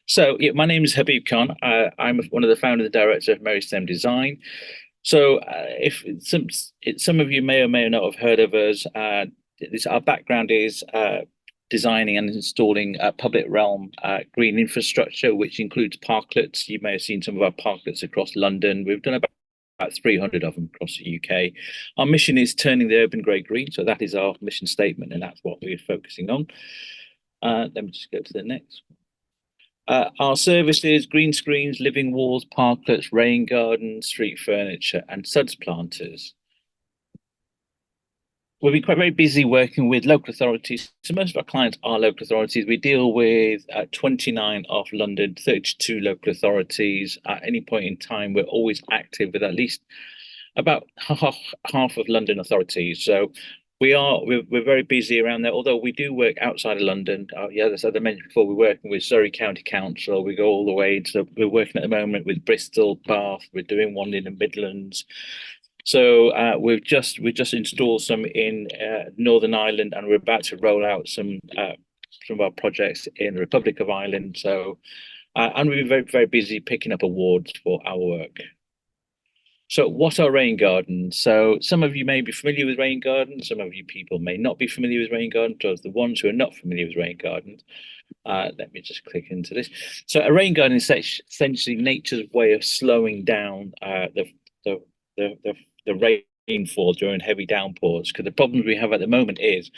So, yeah, my name is Habib Khan. I'm one of the founder and director of Meristem Design. So, if some of you may or may not have heard of us, our background is designing and installing public realm green infrastructure, which includes parklets. You may have seen some of our parklets across London. We've done about 300 of them across the UK. Our mission is turning the urban grey green. So that is our mission statement, and that's what we're focusing on. Let me just go to the next. Our services, green screens, living walls, parklets, rain gardens, street furniture, and suds planters. We've been quite very busy working with local authorities. So most of our clients are local authorities. We deal with 29 of London, 32 local authorities. At any point in time, we're always active with at least about half of London authorities. So we're very busy around there. Although we do work outside of London. Yeah, as I mentioned before, we're working with Surrey County Council. We go all the way. So we're working at the moment with Bristol, Bath. We're doing one in the Midlands. So we've just installed some in Northern Ireland, and we're about to roll out some of our projects in the Republic of Ireland. So and we've been very busy picking up awards for our work. So, what are rain gardens? So, some of you may be familiar with rain gardens. Some of you people may not be familiar with rain gardens. So, the ones who are not familiar with rain gardens, let me just click into this. So, a rain garden is essentially nature's way of slowing down the the the, the rainfall during heavy downpours. Because the problems we have at the moment is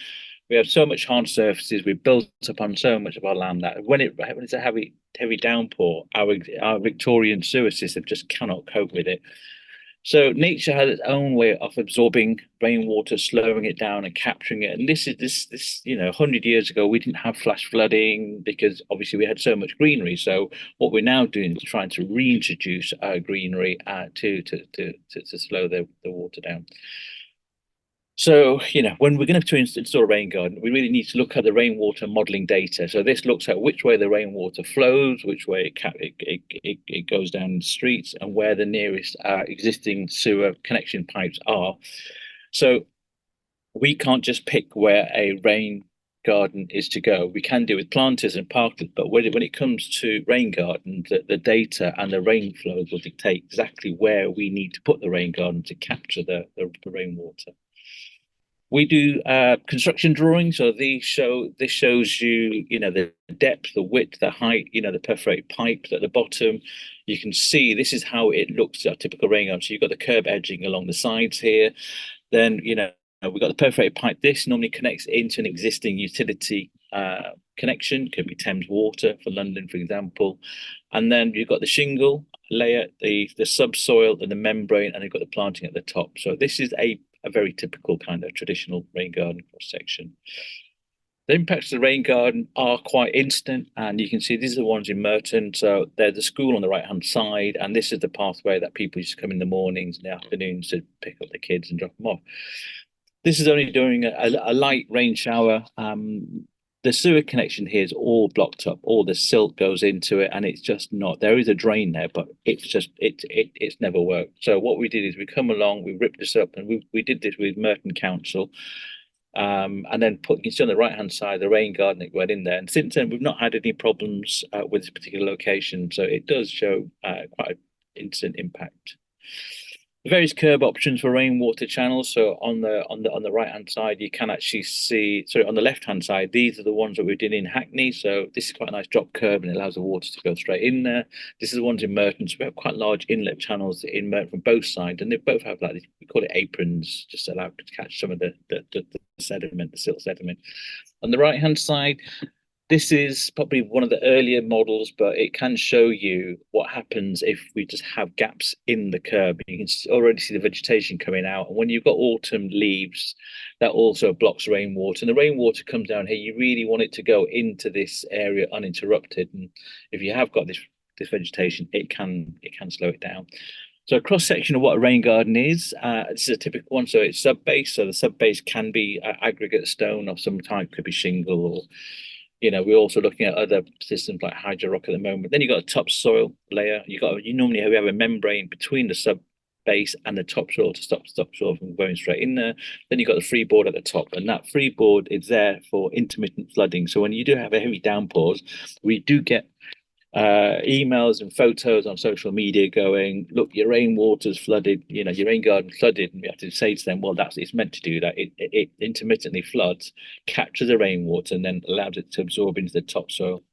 we have so much hard surfaces. We've built upon so much of our land that when it's a heavy downpour, our Victorian sewer system just cannot cope with it. So nature has its own way of absorbing rainwater, slowing it down and capturing it. And this 100 years ago, we didn't have flash flooding because obviously we had so much greenery. So what we're now doing is trying to reintroduce greenery to slow the water down. So, when we're going to install a rain garden, we really need to look at the rainwater modeling data. So this looks at which way the rainwater flows, which way it goes down the streets, and where the nearest existing sewer connection pipes are. So we can't just pick where a rain garden is to go. We can do with planters and parklets, but when it comes to rain gardens, the data and the rain flows will dictate exactly where we need to put the rain garden to capture the rainwater. We do construction drawings, so this shows you, the depth, the width, the height, the perforated pipe at the bottom. You can see this is how it looks at a typical rain garden. So you've got the curb edging along the sides here. Then, we've got the perforated pipe. This normally connects into an existing utility connection, could be Thames Water for London, for example. And then you've got the shingle layer, the subsoil and the membrane, and you've got the planting at the top. So this is a very typical kind of traditional rain garden cross section. The impacts of the rain garden are quite instant, and you can see these are the ones in Merton. So there's the school on the right hand side, and this is the pathway that people used to come in the mornings and the afternoons to pick up the kids and drop them off. This is only during a light rain shower. The sewer connection here is all blocked up. All the silt goes into it, and it's just not. There is a drain there, but it's never worked. So what we did is we come along, we ripped this up, and we did this with Merton Council, and then you can see on the right hand side the rain garden that went in there. And since then, we've not had any problems with this particular location. So it does show quite an instant impact. Various curb options for rainwater channels. So on the right hand side, you can actually see. Sorry, on the left hand side, these are the ones that we did in Hackney. So this is quite a nice drop curb, and it allows the water to go straight in there. This is the ones in Merton. So we have quite large inlet channels in Merton from both sides, and they both have like we call it aprons, just to allow to catch some of the sediment, the silt sediment. On the right hand side, this is probably one of the earlier models, but it can show you what happens if we just have gaps in the curb. You can already see the vegetation coming out. And when you've got autumn leaves, that also blocks rainwater. And the rainwater comes down here. You really want it to go into this area uninterrupted. And if you have got this vegetation, it can slow it down. So a cross section of what a rain garden is. This is a typical one. So it's sub-base. So the sub-base can be aggregate stone of some type, could be shingle or we're also looking at other systems like hydro rock at the moment. Then you've got a topsoil layer. You normally have a membrane between the sub base and the topsoil to stop topsoil from going straight in there. Then you've got the freeboard at the top, and that freeboard is there for intermittent flooding. So when you do have a heavy downpours, we do get emails and photos on social media going, look, your rainwater's flooded, your rain garden flooded, and we have to say to them, well, it's meant to do that. It intermittently floods, captures the rainwater, and then allows it to absorb into the topsoil.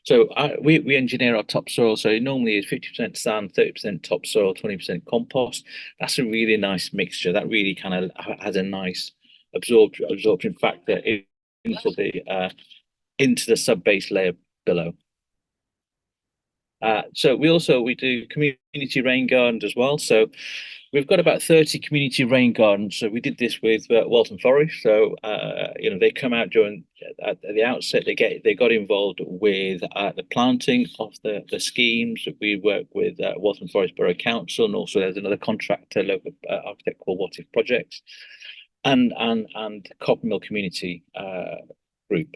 So we engineer our topsoil. So it normally is 50% sand, 30% topsoil, 20% compost. That's a really nice mixture. That really kind of has a nice absorption factor into the sub-base layer below. So we do community rain gardens as well. So we've got about 30 community rain gardens. So we did this with Walton Forest. So they come out during at the outset. They got involved with the planting of the schemes. We work with Walton Forest Borough Council, and also there's another contractor, local architect called What If Projects, and Coppermill Community Group.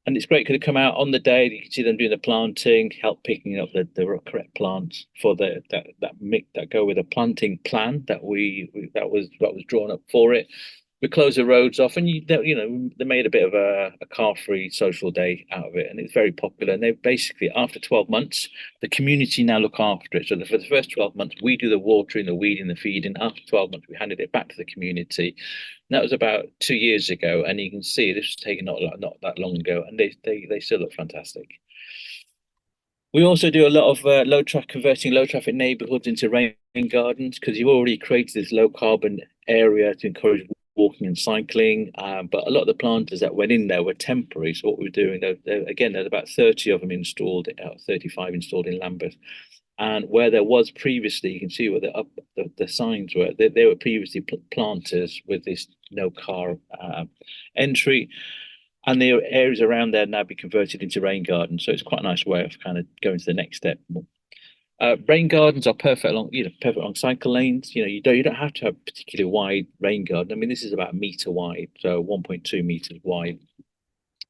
And it's great because they come out on the day. You can see them doing the planting, help picking up the correct plants for that go with a planting plan that was drawn up for it. We close the roads off, and they made a bit of a car-free social day out of it, and it's very popular. And they basically, after 12 months, the community now look after it. So for the first 12 months, we do the watering, the weeding, the feeding. After 12 months, we handed it back to the community. And that was about 2 years ago, and you can see this was taken not that long ago, and they still look fantastic. We also do a lot of converting low traffic neighbourhoods into rain gardens, because you've already created this low carbon area to encourage walking and cycling, but a lot of the planters that went in there were temporary. So what we're doing, there's about 30 of them installed, 35 installed in Lambeth. And where there was previously, you can see where the signs were. They were previously planters with this no car entry, and the areas around there now be converted into rain gardens. So it's quite a nice way of kind of going to the next step. Rain gardens are perfect along cycle lanes. You don't have to have a particularly wide rain garden. I mean, this is about a metre wide, so 1.2 metres wide.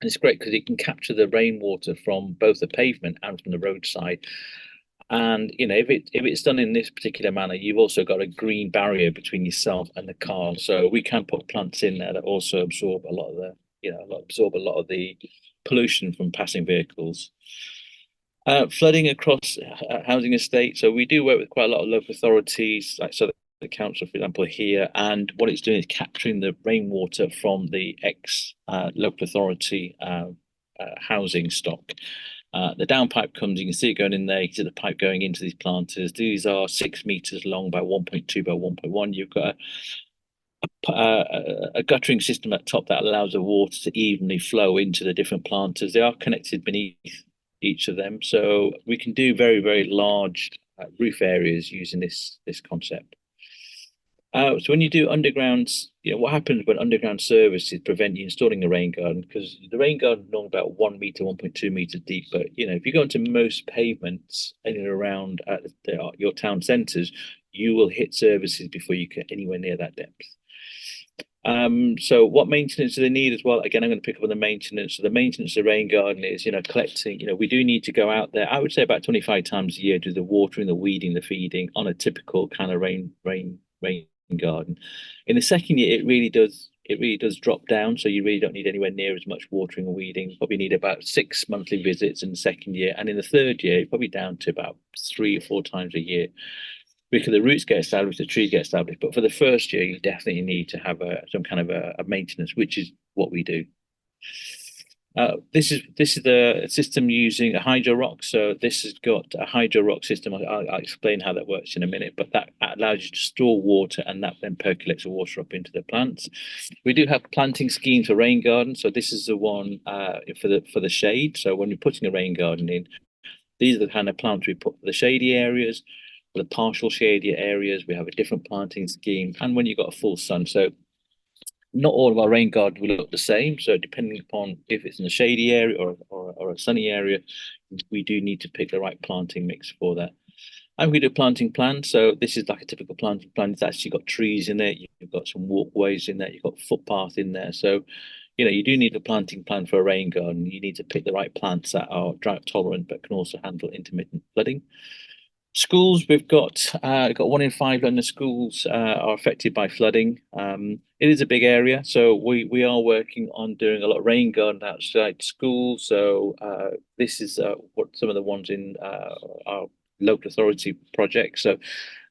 And it's great because it can capture the rainwater from both the pavement and from the roadside. And if it's done in this particular manner, you've also got a green barrier between yourself and the car. So we can put plants in there that also absorb a lot of the pollution from passing vehicles. Flooding across housing estates. So we do work with quite a lot of local authorities, like so the council, for example, here. And what it's doing is capturing the rainwater from the local authority housing stock. The downpipe comes, you can see it going in there, you can see the pipe going into these planters. These are 6 meters long by 1.2 by 1.1. You've got a guttering system at top that allows the water to evenly flow into the different planters. They are connected beneath each of them, so we can do very, very large roof areas using this concept. So when you do undergrounds, what happens when underground services prevent you installing a rain garden? Because the rain garden is normally about 1 meter, 1.2 meters deep. But if you go into most pavements in and around your town centres, you will hit services before you get anywhere near that depth. So what maintenance do they need as well? Again, I'm going to pick up on the maintenance. So the maintenance of the rain garden is, collecting. We do need to go out there. I would say about 25 times a year, do the watering, the weeding, the feeding on a typical kind of rain garden. In the second year, it really does drop down. So you really don't need anywhere near as much watering and weeding. Probably need about 6 monthly visits in the second year, and in the third year, probably down to about 3 or 4 times a year, because the roots get established, the trees get established. But for the first year, you definitely need to have some kind of a maintenance, which is what we do. This is the system using a hydro rock. So this has got a hydro rock system. I'll explain how that works in a minute, but that allows you to store water, and that then percolates the water up into the plants. We do have planting schemes for rain gardens. So this is the one for the shade. So when you're putting a rain garden in, these are the kind of plants we put for the shady areas. For the partial shady areas, we have a different planting scheme, and when you've got a full sun. So not all of our rain gardens will look the same. So depending upon if it's in a shady area or a sunny area, we do need to pick the right planting mix for that. And we do planting plan. So this is like a typical planting plan. It's actually got trees in it. You've got some walkways in there. You've got footpath in there. So, you do need a planting plan for a rain garden. You need to pick the right plants that are drought tolerant, but can also handle intermittent flooding. Schools, we've got 1 in 5 London schools are affected by flooding. It is a big area, so we are working on doing a lot of rain garden outside schools. So this is what some of the ones in our local authority projects. So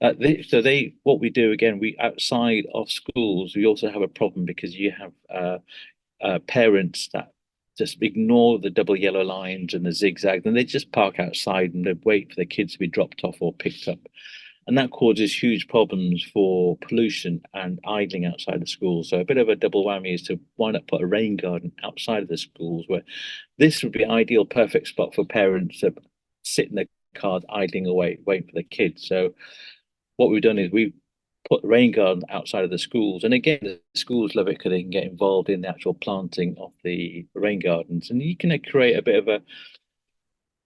they what we do again, we outside of schools, we also have a problem because you have parents that just ignore the double yellow lines and the zigzags, and they just park outside and they wait for the kids to be dropped off or picked up. And that causes huge problems for pollution and idling outside the schools. So a bit of a double whammy is to why not put a rain garden outside of the schools where this would be ideal, perfect spot for parents to sit in their cars idling away, waiting for the kids. So what we've done is we've put the rain garden outside of the schools. And again, the schools love it because they can get involved in the actual planting of the rain gardens. And you can create a bit of a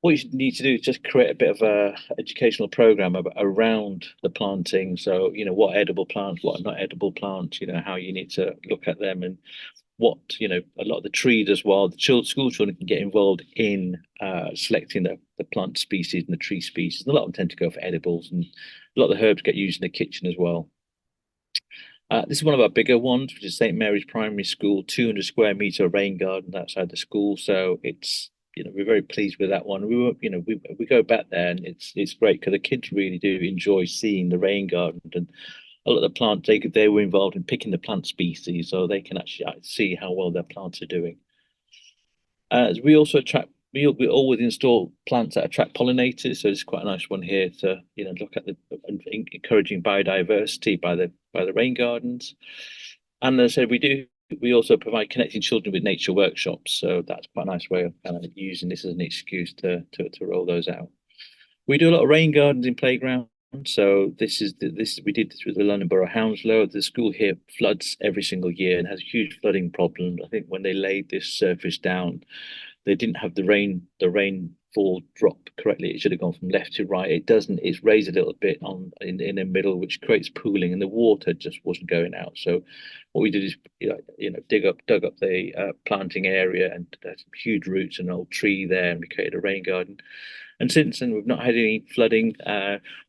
what you need to do is just create a bit of a educational program around the planting. So, what edible plants, what are not edible plants, how you need to look at them and what, a lot of the trees as well. The school children can get involved in selecting the plant species and the tree species. And a lot of them tend to go for edibles, and a lot of the herbs get used in the kitchen as well. This is one of our bigger ones, which is St. Mary's Primary School, 200 square meter rain garden outside the school. So it's, we're very pleased with that one. We go back there and it's great because the kids really do enjoy seeing the rain garden, and a lot of the plants they were involved in picking the plant species, so they can actually see how well their plants are doing. We also we always install plants that attract pollinators, so it's quite a nice one here to look at the encouraging biodiversity by the rain gardens. And as I said, we also provide connecting children with nature workshops, so that's quite a nice way of kind of using this as an excuse to roll those out. We do a lot of rain gardens in playgrounds. So we did this with the London Borough Hounslow. The school here floods every single year and has huge flooding problems. I think when they laid this surface down, they didn't have the rainfall drop correctly. It should have gone from left to right. It doesn't. It's raised a little bit in the middle, which creates pooling, and the water just wasn't going out. So what we did is dug up the planting area, and there's huge roots and an old tree there, and we created a rain garden. And since then, we've not had any flooding.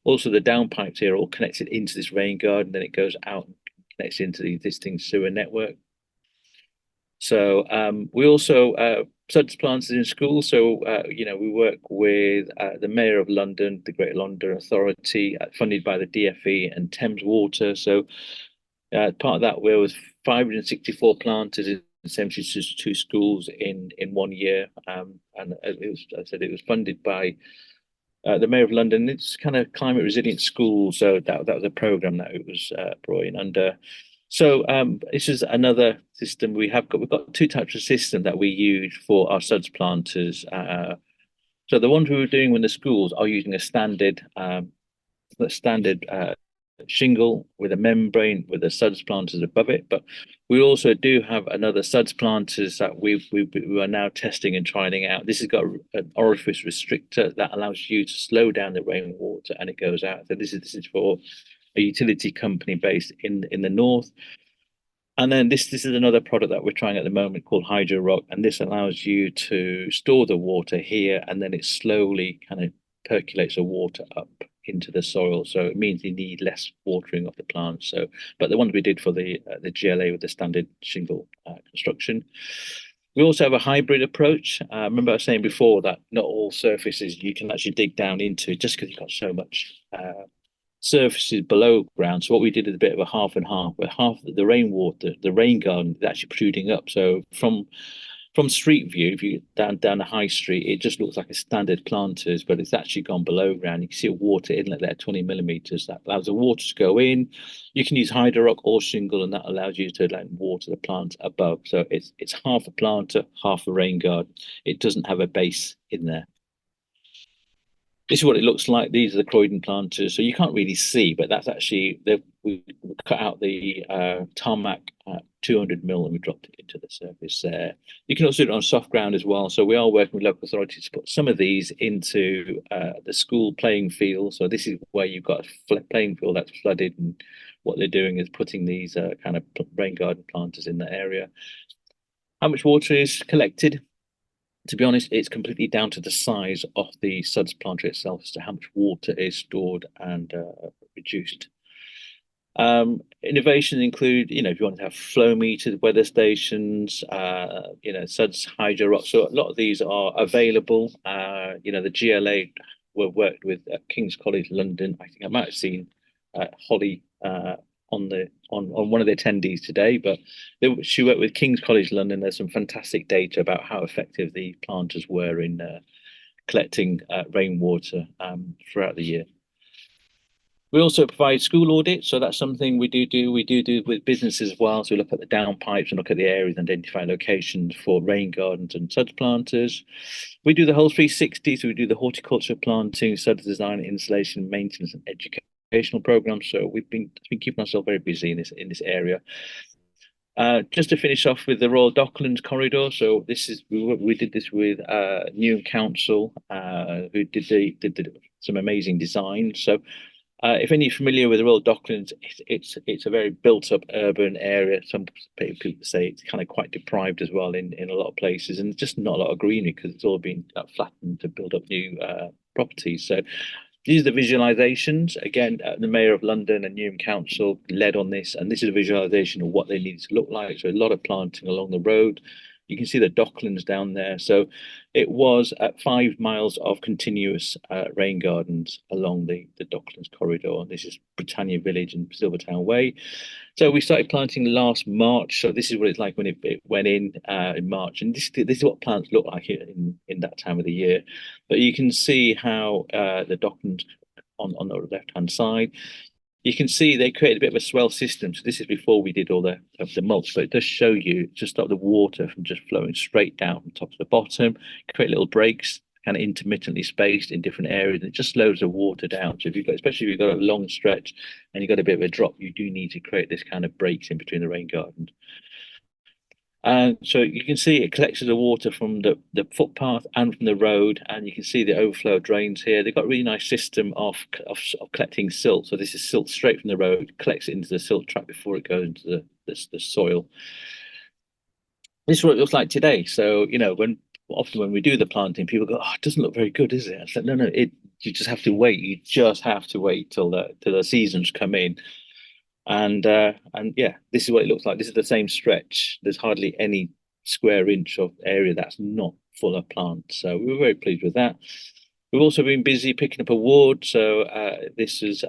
Also, the downpipes here are all connected into this rain garden, then it goes out and connects into the existing sewer network. So we also suds planters in schools. So we work with the Mayor of London, the Greater London Authority, funded by the DFE and Thames Water. So part of that, there was 564 planters in 72 schools in 1 year, and I said it was funded by the Mayor of London. It's kind of climate resilient schools, so that was a program that it was brought in under. So this is another system we've got two types of system that we use for our suds planters. So the ones we were doing when the schools are using a standard shingle with a membrane with the suds planters above it. But we also do have another suds planters that we are now testing and trying out. This has got an orifice restrictor that allows you to slow down the rainwater and it goes out. So this is for a utility company based in the north. And then this is another product that we're trying at the moment called Hydro Rock, and this allows you to store the water here, and then it slowly kind of percolates the water up into the soil. So it means you need less watering of the plants. So, but the ones we did for the GLA with the standard shingle construction. We also have a hybrid approach. Remember I was saying before that not all surfaces you can actually dig down into just because you've got so much surfaces below ground. So what we did is a bit of a half and half, where half the rainwater, the rain garden is actually protruding up. So from street view, if you down the high street, it just looks like a standard planters, but it's actually gone below ground. You can see a water inlet there, 20 millimeters. That allows the water to go in. You can use hydro rock or shingle, and that allows you to water the plants above. So it's half a planter, half a rain garden. It doesn't have a base in there. This is what it looks like. These are the Croydon planters. So you can't really see, but that's actually, we cut out the tarmac at 200 mil and we dropped it into the surface there. You can also do it on soft ground as well. So we are working with local authorities to put some of these into the school playing field. So this is where you've got a playing field that's flooded, and what they're doing is putting these kind of rain garden planters in the area. How much water is collected? To be honest, it's completely down to the size of the suds planter itself as to how much water is stored and reduced. Innovations include, if you want to have flow meters, weather stations, suds, hydro rock. So a lot of these are available. The GLA were worked with at King's College London. I think I might have seen Holly on one of the attendees today, but she worked with King's College London. There's some fantastic data about how effective the planters were in collecting rainwater throughout the year. We also provide school audits, so that's something we do. We do with businesses as well. So we look at the downpipes and look at the areas and identify locations for rain gardens and suds planters. We do the whole 360, so we do the horticulture planting, suds design, installation, maintenance, and educational programs. So we've been keeping ourselves very busy in this area. Just to finish off with the Royal Docklands corridor. So we did this with Newham Council, who did some amazing design. So if any are familiar with the Royal Docklands, it's a very built-up urban area. Some people say it's kind of quite deprived as well in a lot of places, and just not a lot of greenery because it's all been flattened to build up new properties. So these are the visualizations. Again, the Mayor of London and Newham Council led on this, and this is a visualization of what they need to look like. So a lot of planting along the road. You can see the Docklands down there. So it was at 5 miles of continuous rain gardens along the Docklands corridor. This is Britannia Village and Silvertown Way. So we started planting last March. So this is what it's like when it went in March. And this is what plants look like in that time of the year. But you can see how the Docklands on the left-hand side, you can see they created a bit of a swell system. So this is before we did all the mulch, but it does show you to stop the water from just flowing straight down from top to the bottom, create little breaks, kind of intermittently spaced in different areas, and it just slows the water down. So especially if you've got a long stretch and you've got a bit of a drop, you do need to create this kind of breaks in between the rain gardens. So you can see it collects the water from the footpath and from the road, and you can see the overflow drains here. They've got a really nice system of collecting silt. So this is silt straight from the road, collects it into the silt trap before it goes into the soil. This is what it looks like today. So often when we do the planting, people go, "Oh, it doesn't look very good, is it?" I said, "No, you just have to wait. You just have to wait till the seasons come in." And yeah, this is what it looks like. This is the same stretch. There's hardly any square inch of area that's not full of plants. So we were very pleased with that. We've also been busy picking up awards. So this is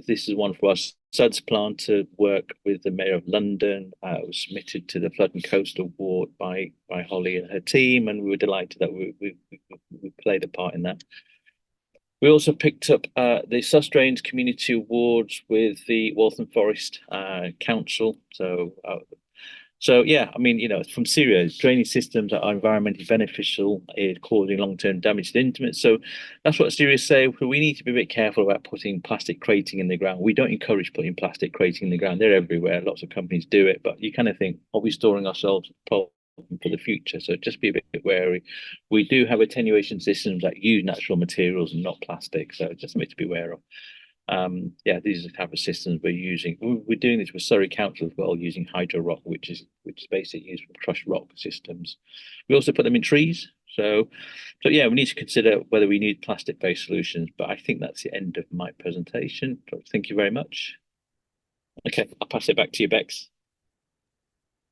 this is one for us. Suds planter work with the Mayor of London. It was submitted to the Flood and Coast Award by Holly and her team, and we were delighted that we played a part in that. We also picked up the Sustrains Community Awards with the Waltham Forest Council. So yeah, I mean, from Syria, drainage systems that are environmentally beneficial is causing long-term damage to the intimates. So that's what Syria say. We need to be a bit careful about putting plastic crating in the ground. We don't encourage putting plastic crating in the ground. They're everywhere. Lots of companies do it, but you kind of think, are we storing ourselves for the future? So just be a bit wary. We do have attenuation systems that use natural materials and not plastic, so just something to be aware of. Yeah, these are the type of systems we're using. We're doing this with Surrey Council as well, using hydro rock, which is basically used from crushed rock systems. We also put them in trees. So yeah, we need to consider whether we need plastic-based solutions. But I think that's the end of my presentation. Thank you very much. Okay, I'll pass it back to you, Bex.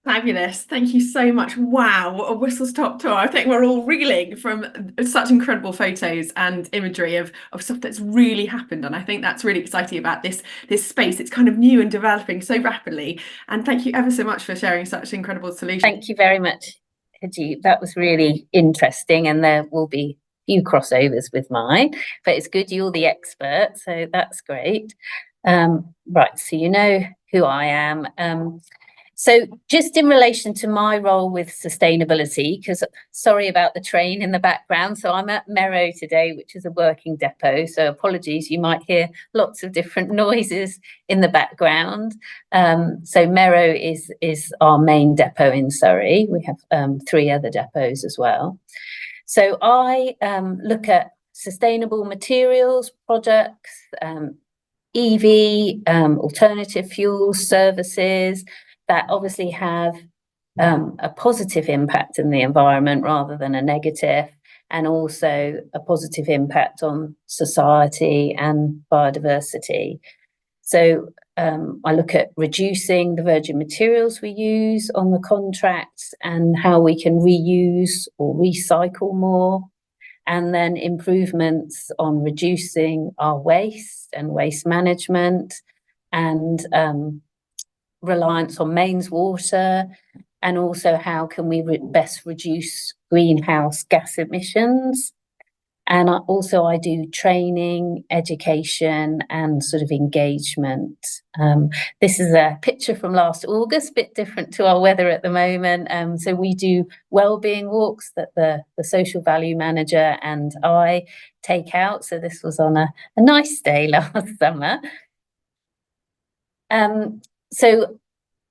Fabulous. Thank you so much. Wow, a whistle-stop tour. I think we're all reeling from such incredible photos and imagery of stuff that's really happened. And I think that's really exciting about this space. It's kind of new and developing so rapidly. And thank you ever so much for sharing such incredible solutions. Thank you very much, Haji. That was really interesting, and there will be a few crossovers with mine, but it's good you're the expert, so that's great. Right, so you know who I am. So just in relation to my role with sustainability, because sorry about the train in the background. So I'm at Mero today, which is a working depot. So apologies, you might hear lots of different noises in the background. So Mero is our main depot in Surrey. We have 3 other depots as well. So I look at sustainable materials, products, EV, alternative fuels, services, that obviously have a positive impact in the environment rather than a negative, and also a positive impact on society and biodiversity. So I look at reducing the virgin materials we use on the contracts and how we can reuse or recycle more, and then improvements on reducing our waste and waste management, and reliance on mains water, and also how can we best reduce greenhouse gas emissions. And I do training, education, and sort of engagement. This is a picture from last August, a bit different to our weather at the moment. So we do wellbeing walks that the social value manager and I take out. So this was on a nice day last summer. So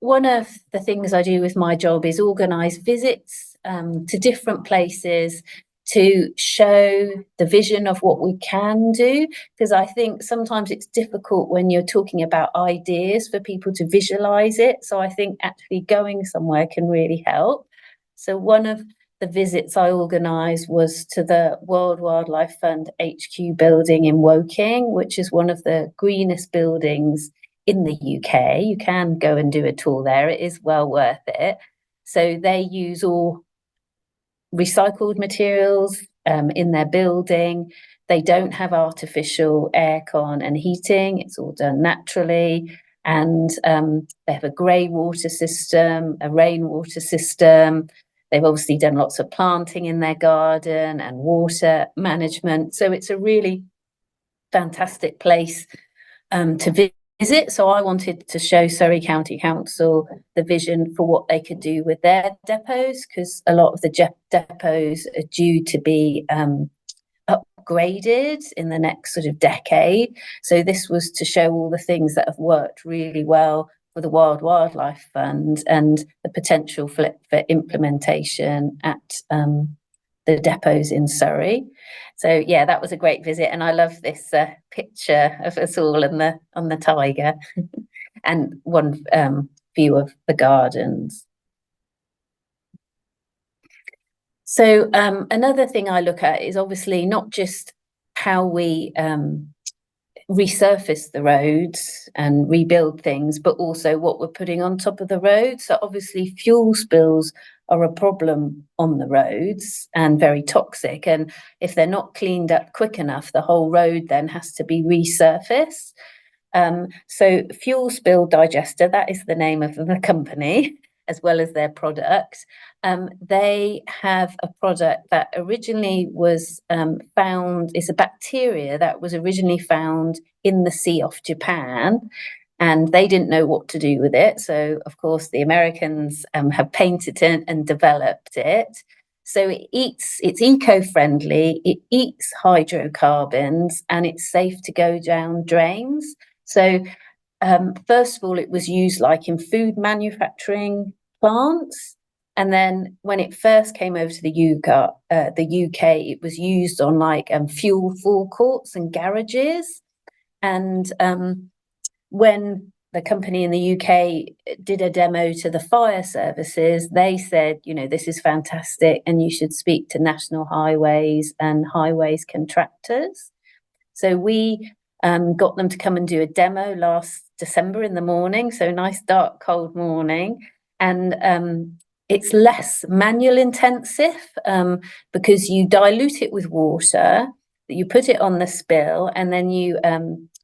one of the things I do with my job is organise visits to different places to show the vision of what we can do, because I think sometimes it's difficult when you're talking about ideas for people to visualise it. So I think actually going somewhere can really help. So one of the visits I organised was to the World Wildlife Fund HQ building in Woking, which is one of the greenest buildings in the UK. You can go and do a tour there. It is well worth it. So they use all recycled materials in their building. They don't have artificial aircon and heating. It's all done naturally. And they have a grey water system, a rainwater system. They've obviously done lots of planting in their garden and water management. So it's a really fantastic place to visit. So I wanted to show Surrey County Council the vision for what they could do with their depots, because a lot of the depots are due to be upgraded in the next sort of decade. So this was to show all the things that have worked really well for the Wild Wildlife Fund and the potential for implementation at the depots in Surrey. So yeah, that was a great visit, and I love this picture of us all on the tiger and one view of the gardens. So another thing I look at is obviously not just how we resurface the roads and rebuild things, but also what we're putting on top of the roads. So obviously fuel spills are a problem on the roads and very toxic, and if they're not cleaned up quick enough, the whole road then has to be resurfaced. So Fuel Spill Digester, that is the name of the company, as well as their product. They have a product that originally was found, it's a bacteria that was originally found in the sea off Japan, and they didn't know what to do with it. So, of course, the Americans have painted it and developed it. So it's eco-friendly, it eats hydrocarbons, and it's safe to go down drains. So first of all, it was used like in food manufacturing plants. And then when it first came over to the UK, it was used on like fuel forecourts and garages. And when the company in the UK did a demo to the fire services, they said, you know, this is fantastic and you should speak to National Highways and highways contractors. So we got them to come and do a demo last December in the morning, so nice dark cold morning, and it's less manual intensive because you dilute it with water, you put it on the spill, and then you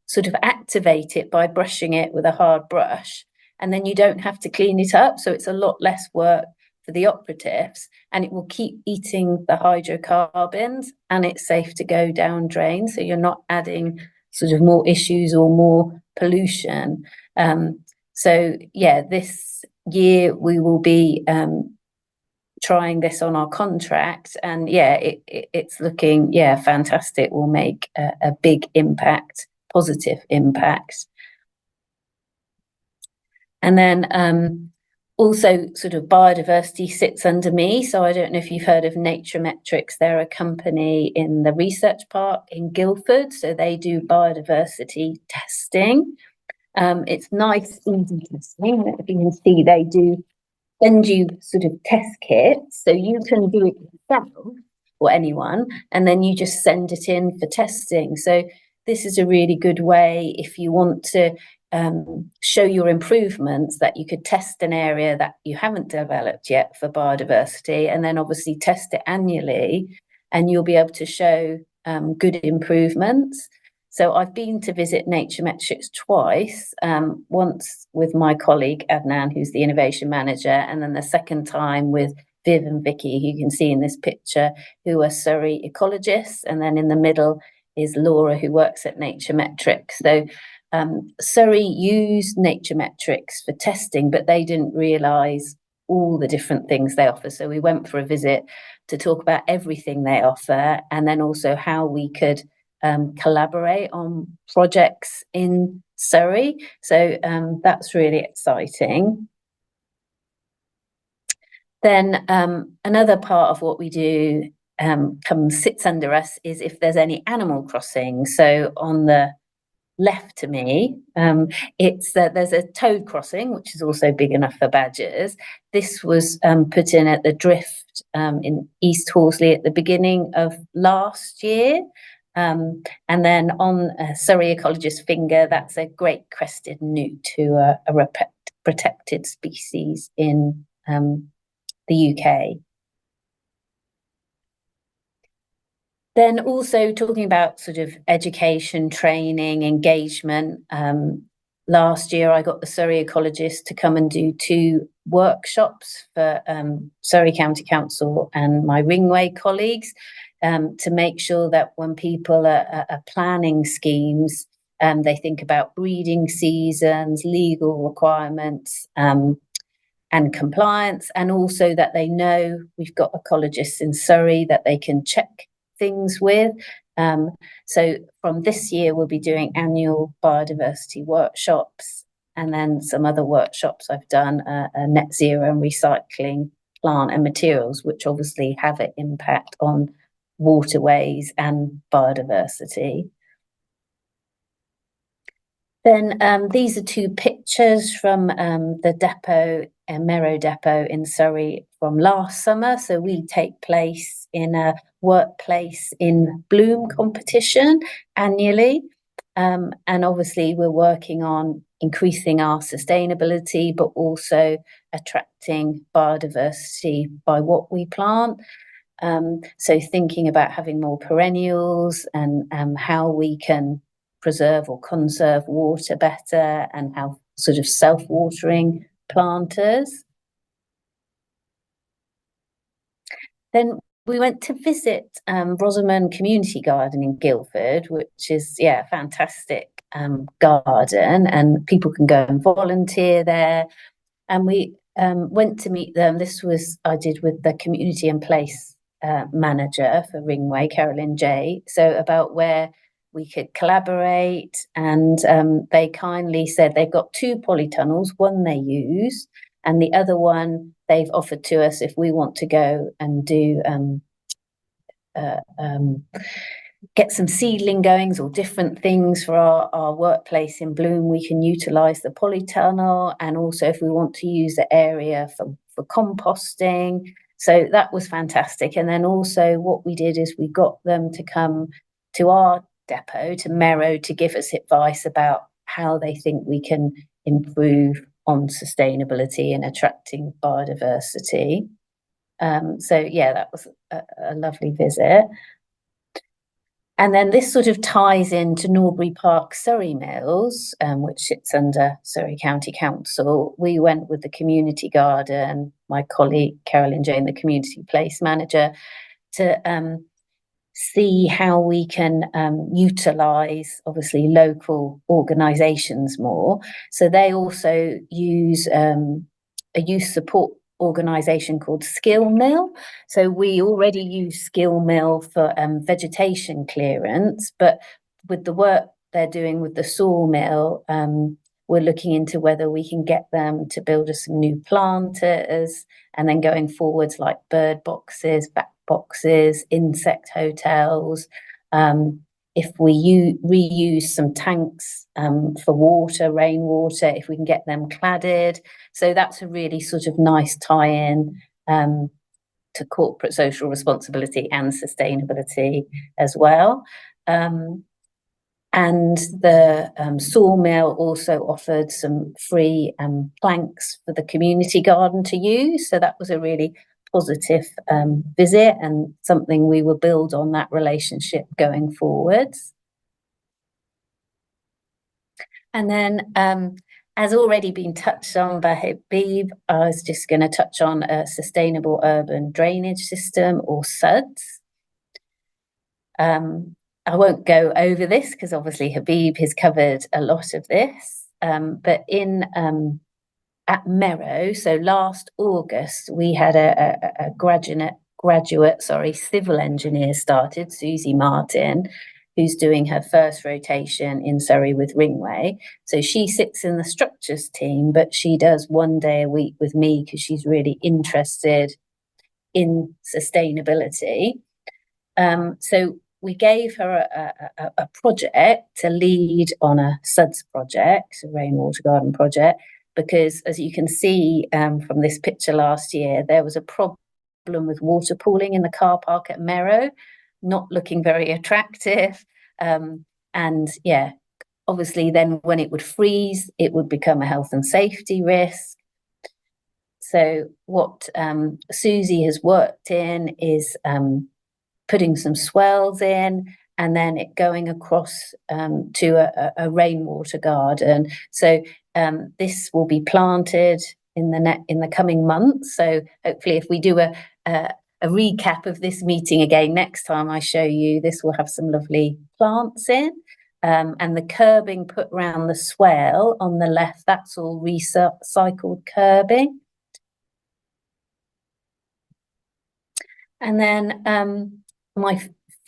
sort of activate it by brushing it with a hard brush, and then you don't have to clean it up, so it's a lot less work for the operatives, and it will keep eating the hydrocarbons, and it's safe to go down drain, so you're not adding sort of more issues or more pollution. So yeah, this year we will be trying this on our contract, and yeah, it's looking fantastic. Will make a big impact, positive impact. And then also sort of biodiversity sits under me. So I don't know if you've heard of Nature Metrics. They're a company in the research park in Guildford. So they do biodiversity testing. It's nice, easy testing. If you can see, they do send you sort of test kits, so you can do it yourself or anyone, and then you just send it in for testing. So this is a really good way if you want to show your improvements, that you could test an area that you haven't developed yet for biodiversity, and then obviously test it annually, and you'll be able to show good improvements. So I've been to visit Nature Metrics twice, once with my colleague Adnan, who's the innovation manager, and then the second time with Viv and Vicky, who you can see in this picture, who are Surrey ecologists, and then in the middle is Laura, who works at Nature Metrics. So Surrey used Nature Metrics for testing, but they didn't realise all the different things they offer. So we went for a visit to talk about everything they offer, and then also how we could collaborate on projects in Surrey. So that's really exciting. Then another part of what we do sits under us is if there's any animal crossings. So on the left to me, it's there's a toad crossing, which is also big enough for badgers. This was put in at the Drift in East Horsley at the beginning of last year. And then on Surrey ecologist finger, that's a great crested newt, who are a protected species in the UK. Then also talking about sort of education, training, engagement. Last year I got the Surrey ecologists to come and do 2 workshops for Surrey County Council and my Ringway colleagues, to make sure that when people are planning schemes, they think about breeding seasons, legal requirements, and compliance, and also that they know we've got ecologists in Surrey that they can check things with. So from this year we'll be doing annual biodiversity workshops, and then some other workshops I've done, a net zero and recycling plant and materials, which obviously have an impact on waterways and biodiversity. Then these are 2 pictures from the depot, Mero depot in Surrey from last summer. So we take place in a workplace in bloom competition annually. And obviously we're working on increasing our sustainability, but also attracting biodiversity by what we plant. So thinking about having more perennials and how we can preserve or conserve water better, and have sort of self-watering planters. Then we went to visit Rosamond Community Garden in Guildford, which is, yeah, a fantastic garden, and people can go and volunteer there. And we went to meet them. This was, I did with the community and place manager for Ringway, Carolyn J. So about where we could collaborate, and they kindly said they've got 2 polytunnels, one they use, and the other one they've offered to us if we want to go and do get some seedling goings or different things for our workplace in bloom, we can utilise the polytunnel, and also if we want to use the area for composting. So that was fantastic. And then also what we did is we got them to come to our depot, to Mero, to give us advice about how they think we can improve on sustainability and attracting biodiversity. So yeah, that was a lovely visit. And then this sort of ties into Norbury Park, Surrey Mills, which sits under Surrey County Council. We went with the community garden, my colleague Carolyn Jane, the community place manager, to see how we can utilise, obviously, local organisations more. So they also use a youth support organisation called Skill Mill. So we already use Skill Mill for vegetation clearance, but with the work they're doing with the sawmill, we're looking into whether we can get them to build us some new planters, and then going forwards like bird boxes, bat boxes, insect hotels, if we reuse some tanks for water, rainwater, if we can get them cladded. So that's a really sort of nice tie-in to corporate social responsibility and sustainability as well. And the sawmill also offered some free planks for the community garden to use. So that was a really positive visit, and something we will build on that relationship going forwards. And then, as already been touched on by Habib, I was just going to touch on a sustainable urban drainage system, or SUDS. I won't go over this because obviously Habib has covered a lot of this, but at Mero, so last August, we had a graduate, civil engineer started, Susie Martin, who's doing her first rotation in Surrey with Ringway. So she sits in the structures team, but she does 1 day a week with me because she's really interested in sustainability. So we gave her a project to lead on a SUDS project, a rainwater garden project, because as you can see from this picture last year, there was a problem with water pooling in the car park at Mero, not looking very attractive. And yeah, obviously then when it would freeze, it would become a health and safety risk. So what Susie has worked in is putting some swells in, and then it going across to a rainwater garden. So this will be planted in the coming months. So hopefully, if we do a recap of this meeting again next time I show you, this will have some lovely plants in. And the curbing put around the swale on the left, that's all recycled curbing. And then my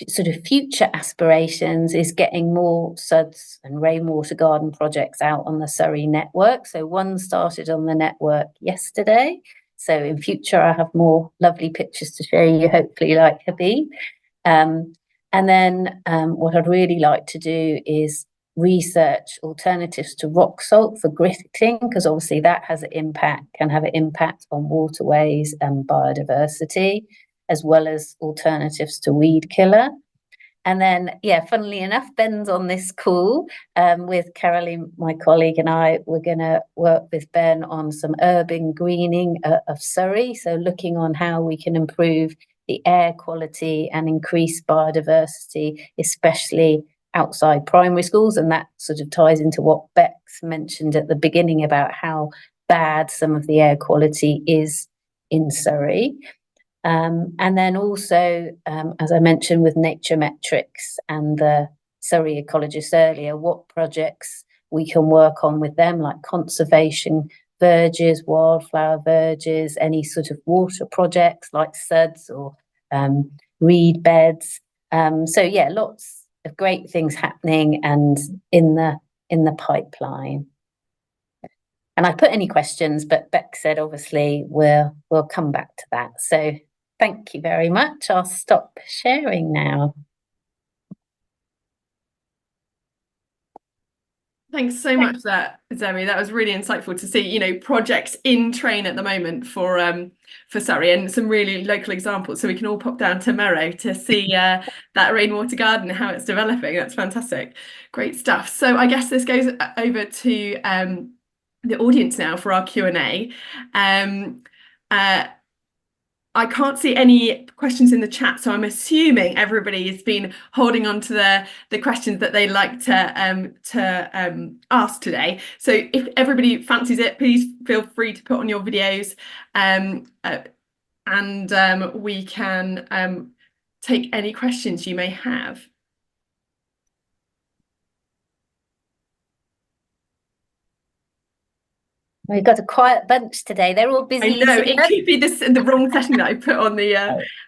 sort of future aspirations is getting more SUDS and rainwater garden projects out on the Surrey network. So one started on the network yesterday. So in future, I have more lovely pictures to show you, hopefully like Habib. And then what I'd really like to do is research alternatives to rock salt for gritting, because obviously that has an impact, can have an impact on waterways and biodiversity, as well as alternatives to weed killer. And then, yeah, funnily enough, Ben's on this call with Caroline, my colleague, and I. We're going to work with Ben on some urban greening of Surrey. So looking on how we can improve the air quality and increase biodiversity, especially outside primary schools. And that sort of ties into what Bex mentioned at the beginning about how bad some of the air quality is in Surrey. And then also, as I mentioned, with nature metrics and the Surrey ecologists earlier, what projects we can work on with them, like conservation verges, wildflower verges, any sort of water projects like SUDS or reed beds. So yeah, lots of great things happening and in the pipeline. And I put any questions, but Beck said obviously we'll come back to that. So thank you very much. I'll stop sharing now. Thanks so much for that, Zoe. That was really insightful to see, you know, projects in train at the moment for Surrey, and some really local examples. So we can all pop down to Mero to see that rainwater garden, how it's developing. That's fantastic. Great stuff. So I guess this goes over to the audience now for our Q&A. I can't see any questions in the chat, so I'm assuming everybody has been holding on to the questions that they like to ask today. So if everybody fancies it, please feel free to put on your videos, and we can take any questions you may have. We've got a quiet bunch today. They're all busy. I know, it could be the wrong session that I put on the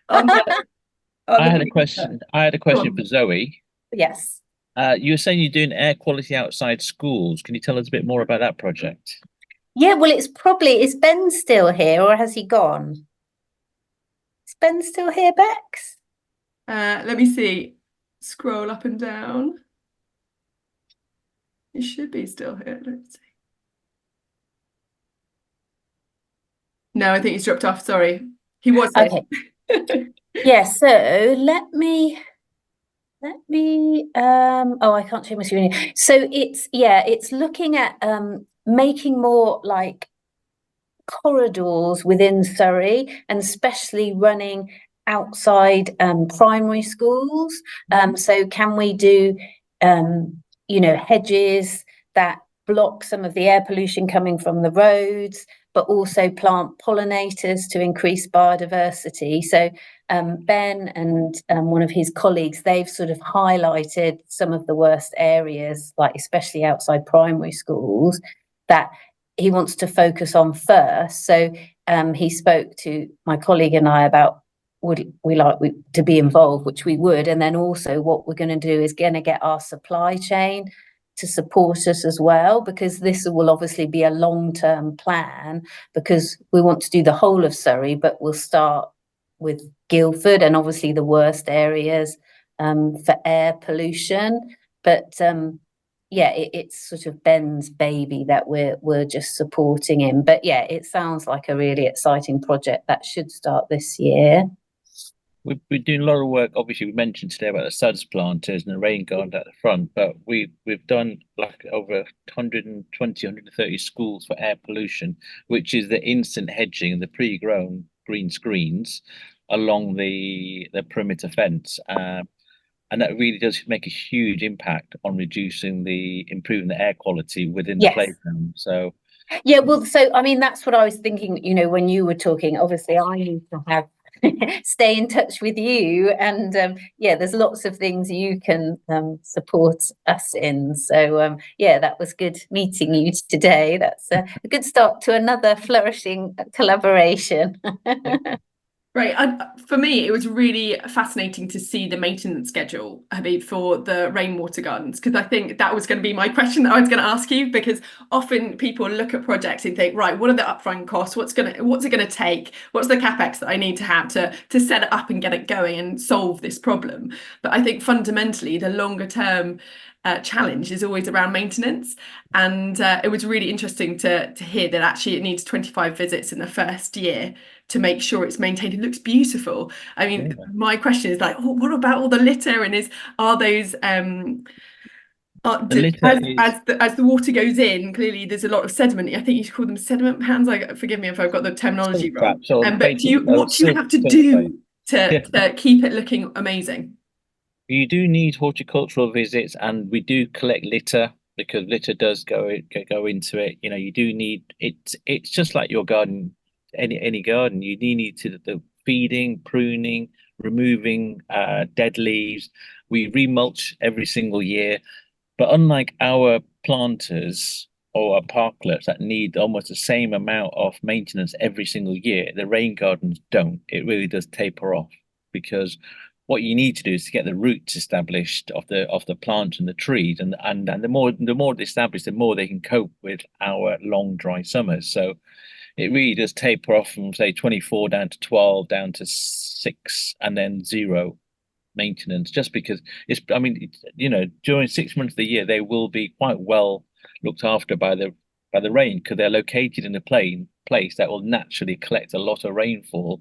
I had a question. I had a question for Zoe. Yes. You were saying you're doing air quality outside schools. Can you tell us a bit more about that project? Yeah, well, is Ben still here or has he gone? Is Ben still here, Bex? Let me see. scroll up and down. He should be still here. Let's see. No, I think he's dropped off. Sorry. He was here. Okay. Yeah, so let me oh, I can't show my screen. So it's looking at making more like corridors within Surrey, and especially running outside primary schools. So can we do hedges that block some of the air pollution coming from the roads, but also plant pollinators to increase biodiversity? So Ben and one of his colleagues, they've sort of highlighted some of the worst areas, like especially outside primary schools, that he wants to focus on first. So he spoke to my colleague and I about would we like to be involved, which we would, and then also what we're going to do is going to get our supply chain to support us as well, because this will obviously be a long-term plan, because we want to do the whole of Surrey, but we'll start with Guildford and obviously the worst areas for air pollution. But it's sort of Ben's baby that we're just supporting him. But yeah, it sounds like a really exciting project that should start this year. We're doing a lot of work. Obviously, we mentioned today about the suds planters and the rain garden at the front, but we've done like over 120, 130 schools for air pollution, which is the instant hedging and the pre-grown green screens along the perimeter fence. And that really does make a huge impact on improving the air quality within the playground. So yeah, well, so I mean, that's what I was thinking, when you were talking. Obviously I need to have stay in touch with you, and there's lots of things you can support us in. So that was good meeting you today. That's a good start to another flourishing collaboration. Right. For me, it was really fascinating to see the maintenance schedule, Habib, for the rainwater gardens, because I think that was going to be my question that I was going to ask you, because often people look at projects and think, right, what are the upfront costs? What's it going to take? What's the capex that I need to have to set it up and get it going and solve this problem? But I think fundamentally, the longer term challenge is always around maintenance. And it was really interesting to hear that actually it needs 25 visits in the first year to make sure it's maintained. It looks beautiful. I mean, my question is like, what about all the litter? And are those as the water goes in, clearly there's a lot of sediment. I think you should call them sediment pans. Forgive me if I've got the terminology wrong. But what do you have to do to keep it looking amazing? You do need horticultural visits, and we do collect litter, because litter does go into it. You do need it. It's just like your garden, any garden. You do need to the feeding, pruning, removing dead leaves. We remulch every single year, but unlike our planters or our parklets that need almost the same amount of maintenance every single year, the rain gardens don't. It really does taper off, because what you need to do is to get the roots established of the plant and the trees, and the more established, the more they can cope with our long dry summers. So it really does taper off from, say, 24 down to 12, down to 6, and then 0 maintenance, just because during 6 months of the year they will be quite well looked after by the rain, because they're located in a place that will naturally collect a lot of rainfall.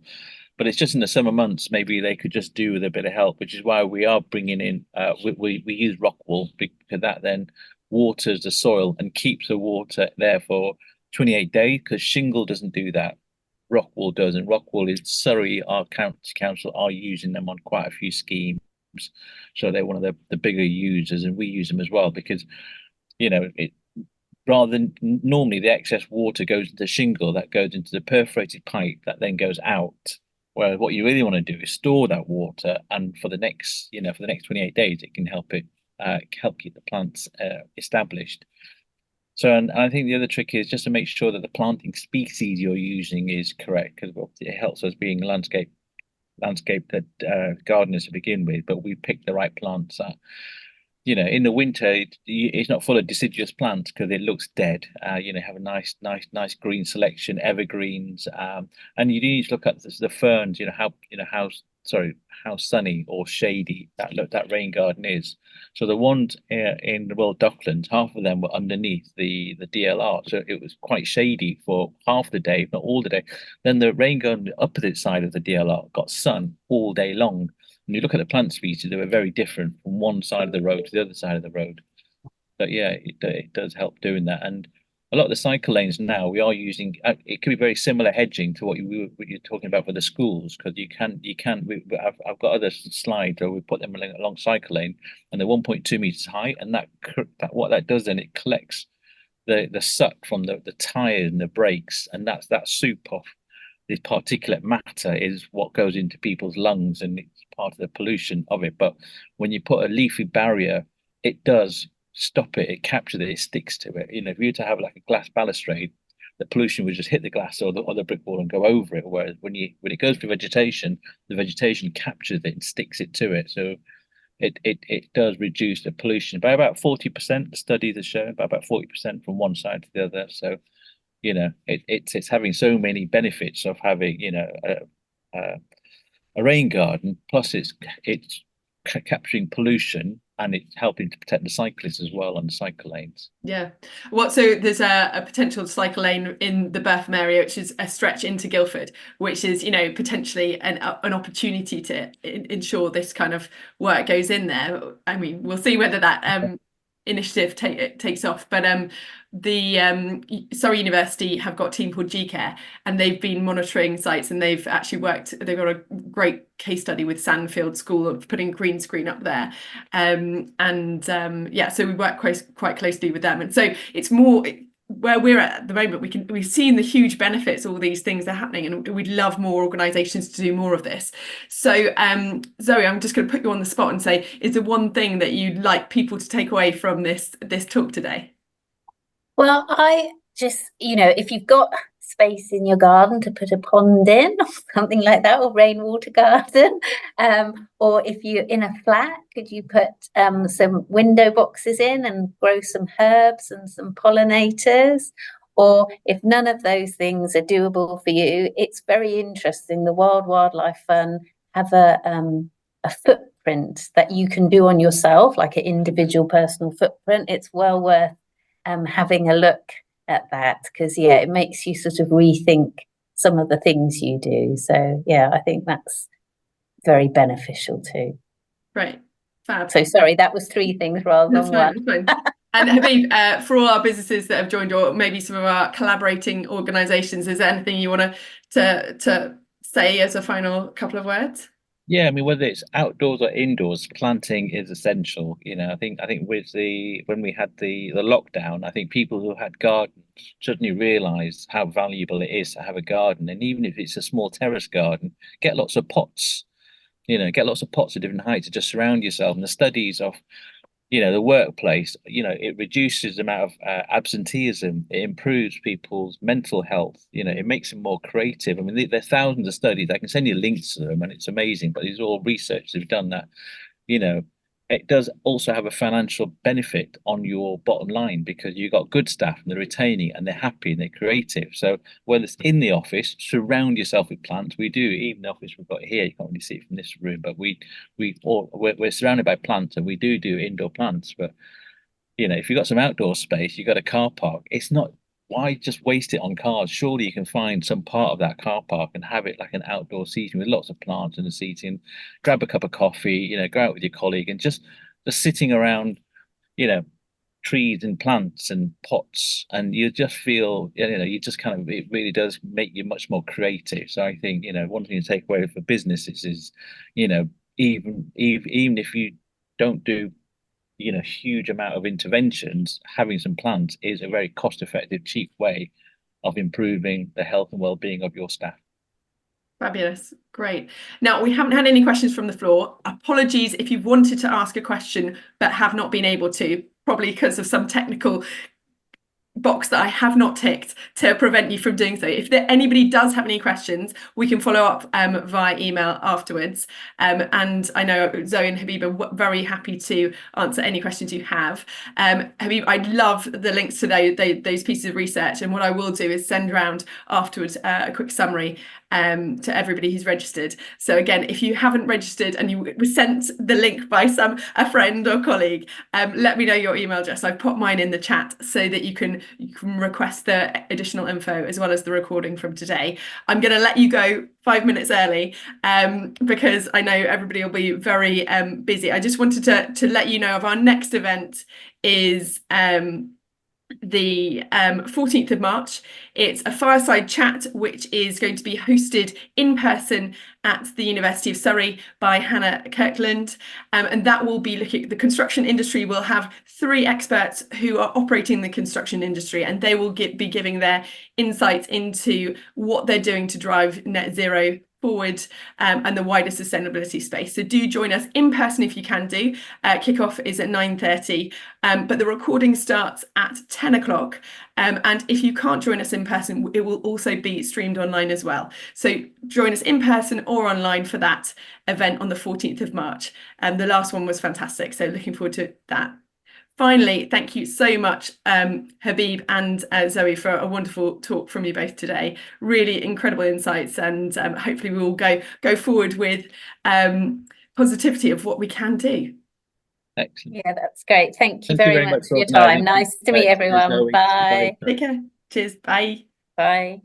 But it's just in the summer months, maybe they could just do with a bit of help, which is why we are bringing in, we use rock wool, because that then waters the soil and keeps the water there for 28 days, because shingle doesn't do that. Rock wool does, and rock wool is Surrey, our county council are using them on quite a few schemes. So they're one of the bigger users, and we use them as well, because, rather than normally the excess water goes into shingle, that goes into the perforated pipe that then goes out. Whereas what you really want to do is store that water, and for the next 28 days, it can help keep the plants established. So, and I think the other trick is just to make sure that the planting species you're using is correct, because it helps us being landscape gardeners to begin with. But we pick the right plants that, in the winter, it's not full of deciduous plants because it looks dead. Have a nice green selection, evergreens, and you need to look at the ferns. How how sunny or shady that rain garden is. So the ones in the Royal Docklands, half of them were underneath the DLR, so it was quite shady for half the day, if not all the day. Then the rain garden, the opposite side of the DLR, got sun all day long. When you look at the plant species, they were very different from one side of the road to the other side of the road. But yeah, it does help doing that. And a lot of the cycle lanes now, we are using, it could be very similar hedging to what you're talking about for the schools, because I've got other slides where we put them along cycle lane, and they're 1.2 meters high, and that what that does then, it collects the suck from the tires and the brakes, and that soup of this particulate matter is what goes into people's lungs, and it's part of the pollution of it. But when you put a leafy barrier, it does stop it, it captures it, it sticks to it. If you were to have like a glass balustrade, the pollution would just hit the glass or the brick wall and go over it. Whereas when it goes through vegetation, the vegetation captures it and sticks it to it. So it does reduce the pollution by about 40%. The studies have shown about 40% from one side to the other. So it's having so many benefits of having a rain garden, plus it's capturing pollution, and it's helping to protect the cyclists as well on the cycle lanes. Yeah. So there's a potential cycle lane in the Birtham area, which is a stretch into Guildford, which is, potentially an opportunity to ensure this kind of work goes in there. I mean, we'll see whether that initiative takes off, but the Surrey University have got a team called GCare, and they've been monitoring sites, and they've got a great case study with Sandfield School of putting green screen up there, so we work quite closely with them, and so it's more where we're at the moment. We've seen the huge benefits, all these things are happening, and we'd love more organisations to do more of this. So Zoe, I'm just going to put you on the spot and say, is there one thing that you'd like people to take away from this talk today? Well, I just, if you've got space in your garden to put a pond in or something like that, or rainwater garden, or if you're in a flat, could you put some window boxes in and grow some herbs and some pollinators? Or if none of those things are doable for you, it's very interesting. The Wildlife Fund have a footprint that you can do on yourself, like an individual personal footprint. It's well worth having a look at that, because it makes you sort of rethink some of the things you do. So I think that's very beneficial too. Right. Fab. So sorry, that was 3 things rather than one. And Habib, for all our businesses that have joined, or maybe some of our collaborating organisations, is there anything you want to say as a final couple of words? Yeah, I mean, whether it's outdoors or indoors, planting is essential. I think when we had the lockdown, I think people who had gardens suddenly realised how valuable it is to have a garden. And even if it's a small terrace garden, get lots of pots. Get lots of pots of different heights to just surround yourself. And the studies of the workplace, it reduces the amount of absenteeism. It improves people's mental health. It makes them more creative. I mean, there are thousands of studies. I can send you links to them, and it's amazing. But these are all research they've done that, it does also have a financial benefit on your bottom line, because you've got good staff and they're retaining and they're happy and they're creative. So whether it's in the office, surround yourself with plants. We do, even the office we've got here, you can't really see it from this room, but we're surrounded by plants, and we do indoor plants. But if you've got some outdoor space, you've got a car park, it's not, why just waste it on cars? Surely you can find some part of that car park and have it like an outdoor seating with lots of plants and the seating. Grab a cup of coffee, go out with your colleague, and just sitting around, trees and plants and pots, and you just feel, you just kind of, it really does make you much more creative. So I think, one thing to take away for businesses is, even if you don't do huge amount of interventions, having some plants is a very cost-effective, cheap way of improving the health and well-being of your staff. Fabulous. Great. Now, we haven't had any questions from the floor. Apologies if you've wanted to ask a question but have not been able to, probably because of some technical box that I have not ticked to prevent you from doing so. If anybody does have any questions, we can follow up via email afterwards. And I know Zoe and Habib are very happy to answer any questions you have. Habib, I'd love the links to those pieces of research. And what I will do is send around afterwards a quick summary to everybody who's registered. So again, if you haven't registered and you were sent the link by a friend or colleague, let me know your email address. I've put mine in the chat so that you can request the additional info as well as the recording from today. I'm going to let you go 5 minutes early because I know everybody will be very busy. I just wanted to let you know of our next event is the 14th of March. It's a fireside chat which is going to be hosted in person at the University of Surrey by Hannah Kirkland, and that will be looking at the construction industry. We'll have 3 experts who are operating in the construction industry, and they will be giving their insights into what they're doing to drive net zero forward and the wider sustainability space. So do join us in person if you can do. Kickoff is at 9:30, but the recording starts at 10 o'clock. And if you can't join us in person, it will also be streamed online as well. So join us in person or online for that event on the 14th of March. The last one was fantastic, so looking forward to that. Finally, thank you so much, Habib and Zoe, for a wonderful talk from you both today. Really incredible insights, and hopefully we will go forward with positivity of what we can do. Excellent. Yeah, that's great. Thank you Thank you very much for your organising. time. Nice to meet everyone. Zoe. Bye. Take care. Cheers. Bye. Bye.